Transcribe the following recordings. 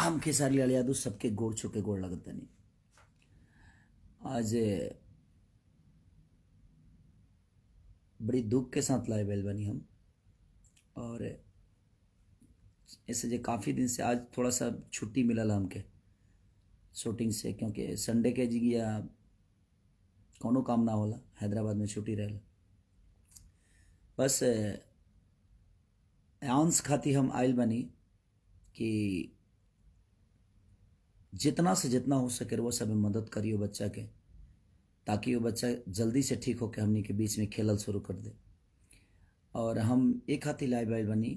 हम खेसारी लाल यादव सबके गोड़ छुके गोड़ लगता नहीं। आज बड़ी दुख के साथ लाए बैल बनी हम, और ऐसे जो काफ़ी दिन से आज थोड़ा सा छुट्टी मिलल हमके शूटिंग से, क्योंकि संडे के जी या कोनो काम ना होला, हैदराबाद में छुट्टी रहेला। बस आंस खाती हम आयल बनी कि जितना से जितना हो सके वो सब मदद करियो बच्चा के, ताकि वो बच्चा जल्दी से ठीक होकर हमनी के बीच में खेलल शुरू कर दे। और हम एक हाथी लाए बैल बनी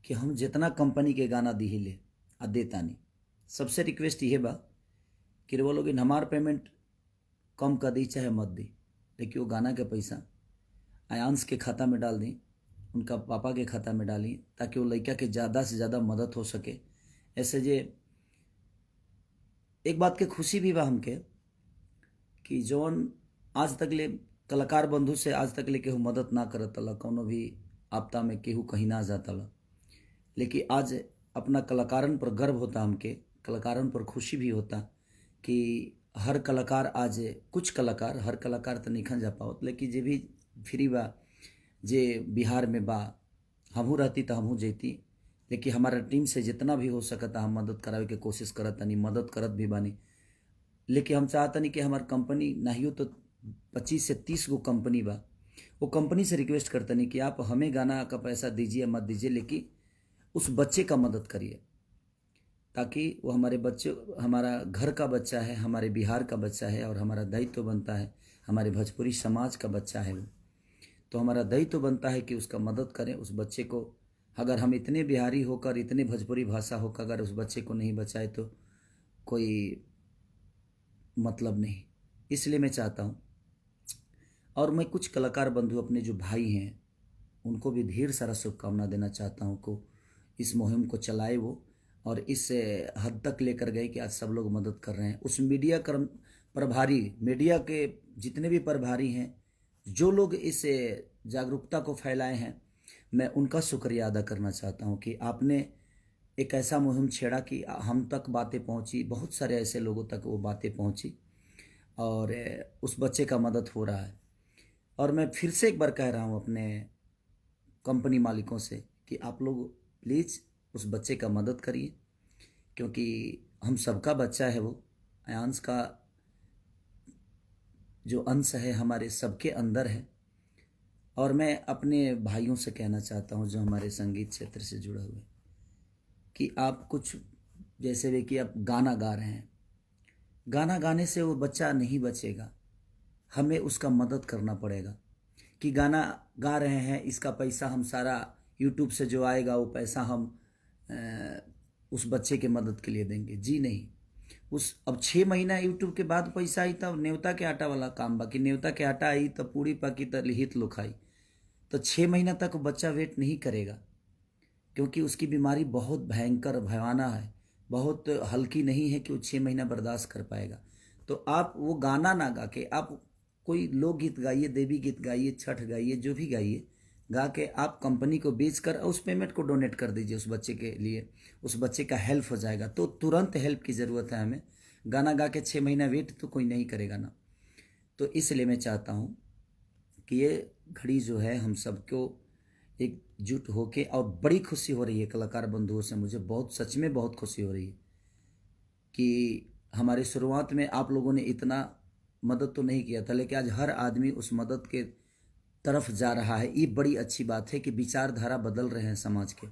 कि हम जितना कंपनी के गाना दी ले आ देता नहीं। सबसे रिक्वेस्ट ये बा कि वो लोग हमार पेमेंट कम कर दी चाहे मत दी, लेकिन वो गाना के पैसा आयांश के खाता में डाल दी, उनका पापा के खाता में डाली, ताकि वो लड़का के ज़्यादा से ज़्यादा मदद हो सके। ऐसे जे एक बात के खुशी भी बा हमके कि जौन आज तक ले कलाकार बंधु से आज तक ले केहू मदद ना करत ला, कौनो भी आपदा में केहू कहीं ना जाता ला, लेकिन आज अपना कलाकारन पर गर्व होता, हमके कलाकारन पर खुशी भी होता कि हर कलाकार आज कुछ कलाकार, हर कलाकार तो नहीं जा पावत, लेकिन जे भी फ्री बा, जे बिहार में बा, हमहू रहती तो हमहू जैती, लेकिन हमारा टीम से जितना भी हो सकता हम मदद करावे के कोशिश करत नहीं, मदद करत भी बानी। लेकिन हम चाहता नहीं कि हमार कंपनी नहीं तो 25 से 30 गो कंपनी बा, वो कंपनी से रिक्वेस्ट करता नहीं कि आप हमें गाना का पैसा दीजिए मत दीजिए, लेकिन उस बच्चे का मदद करिए, ताकि वो हमारे बच्चे, हमारा घर का बच्चा है, हमारे बिहार का बच्चा है, और हमारा दायित्व तो बनता है, हमारे भोजपुरी समाज का बच्चा है वो, तो हमारा दायित्व तो बनता है कि उसका मदद करें उस बच्चे को। अगर हम इतने बिहारी होकर, इतने भोजपुरी भाषा होकर अगर उस बच्चे को नहीं बचाए तो कोई मतलब नहीं। इसलिए मैं चाहता हूँ, और मैं कुछ कलाकार बंधु अपने जो भाई हैं उनको भी ढेर सारा शुभकामना देना चाहता हूँ को इस मुहिम को चलाए वो, और इस हद तक लेकर गए कि आज सब लोग मदद कर रहे हैं। उस मीडिया कर्म प्रभारी, मीडिया के जितने भी प्रभारी हैं, जो लोग इस जागरूकता को फैलाए हैं, मैं उनका शुक्रिया अदा करना चाहता हूँ कि आपने एक ऐसा मुहिम छेड़ा कि हम तक बातें पहुँची, बहुत सारे ऐसे लोगों तक वो बातें पहुँची, और उस बच्चे का मदद हो रहा है। और मैं फिर से एक बार कह रहा हूँ अपने कंपनी मालिकों से कि आप लोग प्लीज़ उस बच्चे का मदद करिए, क्योंकि हम सबका बच्चा है वो, आयांश का जो अंश है हमारे सबके अंदर है। और मैं अपने भाइयों से कहना चाहता हूँ जो हमारे संगीत क्षेत्र से जुड़े हुए, कि आप कुछ जैसे भी कि आप गाना गा रहे हैं, गाना गाने से वो बच्चा नहीं बचेगा, हमें उसका मदद करना पड़ेगा। कि गाना गा रहे हैं, इसका पैसा हम सारा यूट्यूब से जो आएगा वो पैसा हम उस बच्चे के मदद के लिए देंगे, जी नहीं। उस अब 6 महीना यूट्यूब के बाद पैसा आई तब न्योता के आटा वाला काम, बाकी न्योता के आटा आई तब पूरी पकी तब लिहित लो खाई, तो 6 महीना तक बच्चा वेट नहीं करेगा, क्योंकि उसकी बीमारी बहुत भयंकर भयाना है, बहुत हल्की नहीं है कि वो 6 महीना बर्दाश्त कर पाएगा। तो आप वो गाना ना गा के आप कोई लोकगीत गाइए, देवी गीत गाइए, छठ गाइए, जो भी गाइए, गा के आप कंपनी को बेचकर उस पेमेंट को डोनेट कर दीजिए उस बच्चे के लिए, उस बच्चे का हेल्प हो जाएगा। तो तुरंत हेल्प की ज़रूरत है हमें, गाना गा के 6 महीना वेट तो कोई नहीं करेगा ना। तो इसलिए मैं चाहता हूँ कि ये घड़ी जो है हम सबको एकजुट होके, और बड़ी खुशी हो रही है कलाकार बंधुओं से, मुझे बहुत सच में बहुत खुशी हो रही है कि हमारे शुरुआत में आप लोगों ने इतना मदद तो नहीं किया था, लेकिन आज हर आदमी उस मदद के तरफ जा रहा है। ये बड़ी अच्छी बात है कि विचारधारा बदल रहे हैं समाज के,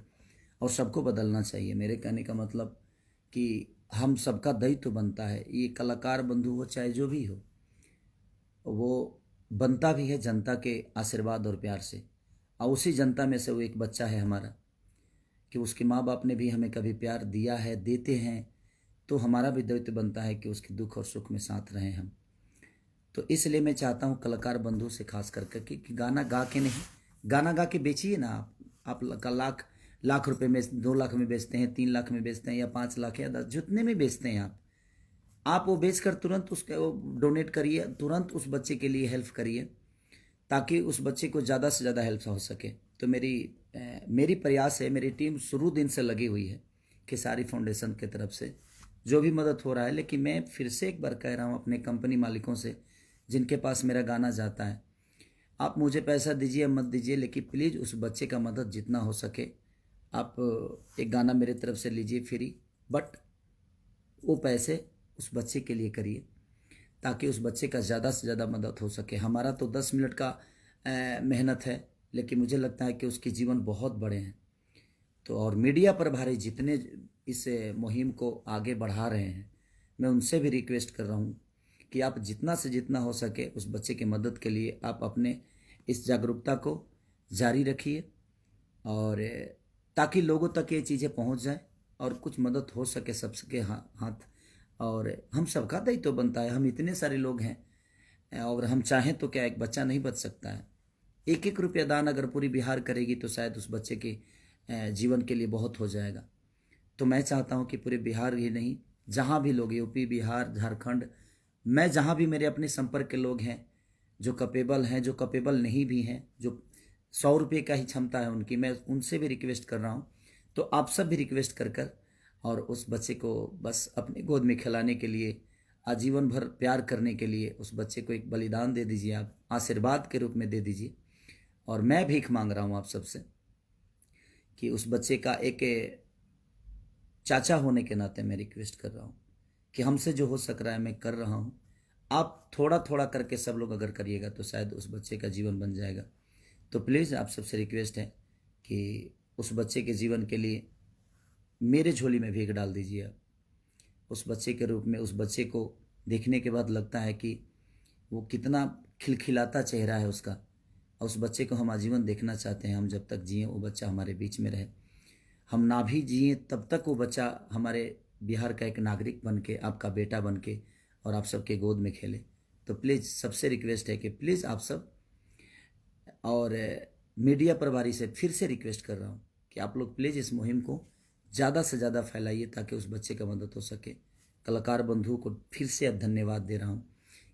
और सबको बदलना चाहिए। मेरे कहने का मतलब कि हम सबका दायित्व तो बनता है, ये कलाकार बंधु हो चाहे जो भी हो, वो बनता भी है जनता के आशीर्वाद और प्यार से, और उसी जनता में से वो एक बच्चा है हमारा, कि उसके माँ बाप ने भी हमें कभी प्यार दिया है, देते हैं, तो हमारा भी दायित्व बनता है कि उसके दुख और सुख में साथ रहें हम। तो इसलिए मैं चाहता हूँ कलाकार बंधु से खास करके कि गाना गा के नहीं, गाना गा के बेचिए ना आप लाख रुपए में, 2 लाख में बेचते हैं, 3 लाख में बेचते हैं, या 5 लाख या 10, जितने में बेचते हैं आप वो बेचकर तुरंत उसके वो डोनेट करिए, तुरंत उस बच्चे के लिए हेल्प करिए, ताकि उस बच्चे को ज़्यादा से ज़्यादा हेल्प हो सके। तो मेरी प्रयास है, मेरी टीम शुरू दिन से लगी हुई है खेसारी फाउंडेशन की तरफ से जो भी मदद हो रहा है। लेकिन मैं फिर से एक बार कह रहा हूँ अपने कंपनी मालिकों से जिनके पास मेरा गाना जाता है, आप मुझे पैसा दीजिए मत दीजिए, लेकिन प्लीज़ उस बच्चे का मदद जितना हो सके आप एक गाना मेरे तरफ से लीजिए फ्री, बट वो पैसे उस बच्चे के लिए करिए ताकि उस बच्चे का ज़्यादा से ज़्यादा मदद हो सके। हमारा तो 10 मिनट का मेहनत है, लेकिन मुझे लगता है कि उसके जीवन बहुत बड़े हैं। तो और मीडिया प्रभारी जितने इस मुहिम को आगे बढ़ा रहे हैं, मैं उनसे भी रिक्वेस्ट कर रहा हूँ कि आप जितना से जितना हो सके उस बच्चे की मदद के लिए आप अपने इस जागरूकता को जारी रखिए, और ताकि लोगों तक ये चीज़ें पहुँच जाए और कुछ मदद हो सके सबके हाथ। और हम सबका दायित्व तो बनता है, हम इतने सारे लोग हैं और हम चाहें तो क्या एक बच्चा नहीं बच सकता है। 1-1 रुपया दान अगर पूरी बिहार करेगी तो शायद उस बच्चे के जीवन के लिए बहुत हो जाएगा। तो मैं चाहता हूं कि पूरे बिहार ही नहीं, जहां भी लोग, यूपी, बिहार, झारखंड, मैं जहां भी मेरे अपने संपर्क के लोग हैं जो कैपेबल हैं, जो कैपेबल नहीं भी हैं, जो 100 रुपये का ही क्षमता है उनकी, मैं उनसे भी रिक्वेस्ट कर रहा हूं। तो आप सब भी रिक्वेस्ट कर और उस बच्चे को बस अपने गोद में खिलाने के लिए, आजीवन भर प्यार करने के लिए उस बच्चे को एक बलिदान दे दीजिए, आप आशीर्वाद के रूप में दे दीजिए। और मैं भीख मांग रहा हूँ आप सबसे कि उस बच्चे का एक चाचा होने के नाते मैं रिक्वेस्ट कर रहा हूँ कि हमसे जो हो सक रहा है मैं कर रहा हूँ। आप थोड़ा थोड़ा करके सब लोग अगर करिएगा तो शायद उस बच्चे का जीवन बन जाएगा। तो प्लीज़ आप सबसे रिक्वेस्ट है कि उस बच्चे के जीवन के लिए मेरे झोली में भीख डाल दीजिए आप। उस बच्चे के रूप में उस बच्चे को देखने के बाद लगता है कि वो कितना खिलखिलाता चेहरा है उसका, और उस बच्चे को हम आजीवन देखना चाहते हैं। हम जब तक जिए वो बच्चा हमारे बीच में रहे, हम ना भी जिए तब तक वो बच्चा हमारे बिहार का एक नागरिक बन के, आपका बेटा बन के और आप सबके गोद में खेले। तो प्लीज़ सबसे रिक्वेस्ट है कि प्लीज़ आप सब, और मीडिया प्रभारी से फिर से रिक्वेस्ट कर रहा हूँ कि आप लोग प्लीज़ इस मुहिम को ज़्यादा से ज़्यादा फैलाइए ताकि उस बच्चे का मदद हो सके। कलाकार बंधुओं को फिर से अब धन्यवाद दे रहा हूँ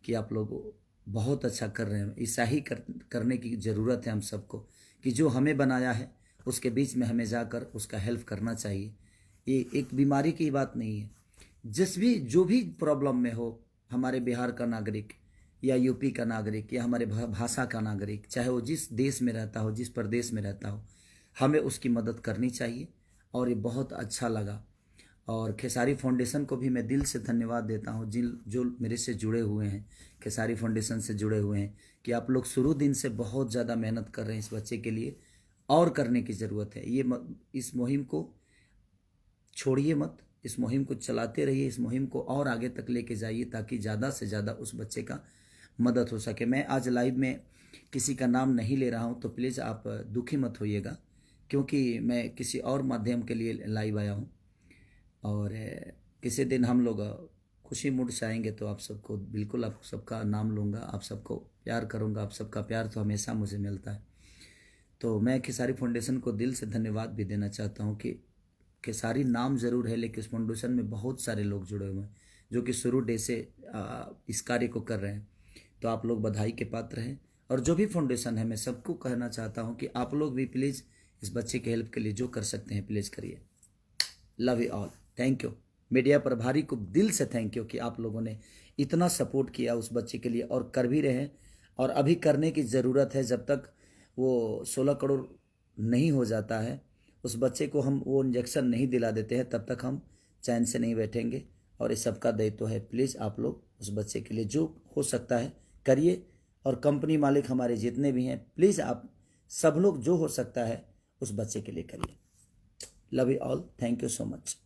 कि आप लोग बहुत अच्छा कर रहे हैं। ऐसा ही करने की ज़रूरत है हम सबको कि जो हमें बनाया है उसके बीच में हमें जाकर उसका हेल्प करना चाहिए। ये एक बीमारी की बात नहीं है। जो भी प्रॉब्लम में हो, हमारे बिहार का नागरिक या यूपी का नागरिक या हमारे भाषा का नागरिक, चाहे वो जिस देश में रहता हो, जिस प्रदेश में रहता हो, हमें उसकी मदद करनी चाहिए। और ये बहुत अच्छा लगा। और खेसारी फाउंडेशन को भी मैं दिल से धन्यवाद देता हूँ जो मेरे से जुड़े हुए हैं, खेसारी फाउंडेशन से जुड़े हुए हैं, कि आप लोग शुरू दिन से बहुत ज़्यादा मेहनत कर रहे हैं इस बच्चे के लिए, और करने की ज़रूरत है। इस मुहिम को छोड़िए मत, इस मुहिम को चलाते रहिए, इस मुहिम को और आगे तक लेके जाइए ताकि ज़्यादा से ज़्यादा उस बच्चे का मदद हो सके। मैं आज लाइव में किसी का नाम नहीं ले रहा हूँ, तो प्लीज़ आप दुखी मत होइएगा, क्योंकि मैं किसी और माध्यम के लिए लाइव आया हूँ। और किसी दिन हम लोग खुशी मूड से आएंगे तो आप सबको बिल्कुल, आप सबका नाम लूँगा, आप सबको प्यार करूँगा। आप सबका प्यार तो हमेशा मुझे मिलता है। तो मैं खेसारी फाउंडेशन को दिल से धन्यवाद भी देना चाहता हूँ कि खेसारी नाम ज़रूर है, लेकिन इस फाउंडेशन में बहुत सारे लोग जुड़े हुए हैं जो कि शुरू डे से इस कार्य को कर रहे हैं। तो आप लोग बधाई के पात्र हैं। और जो भी फाउंडेशन है, मैं सबको कहना चाहता हूँ कि आप लोग भी प्लीज़ इस बच्चे के हेल्प के लिए जो कर सकते हैं प्लीज़ करिए। Love you all, thank you. Media प्रभारी को दिल से थैंक यू कि आप लोगों ने इतना सपोर्ट किया उस बच्चे के लिए, और कर भी रहे हैं, और अभी करने की ज़रूरत है। जब तक वो 16 करोड़ नहीं हो जाता है, उस बच्चे को हम वो इंजेक्शन नहीं दिला देते हैं, तब तक हम चैन से नहीं बैठेंगे। और इस सबका दायित्व है, प्लीज़ आप लोग उस बच्चे के लिए जो हो सकता है करिए। और कंपनी मालिक हमारे जितने भी हैं, प्लीज़ आप सब लोग जो हो सकता है उस बच्चे के लिए करिए। Love you all, thank you so much.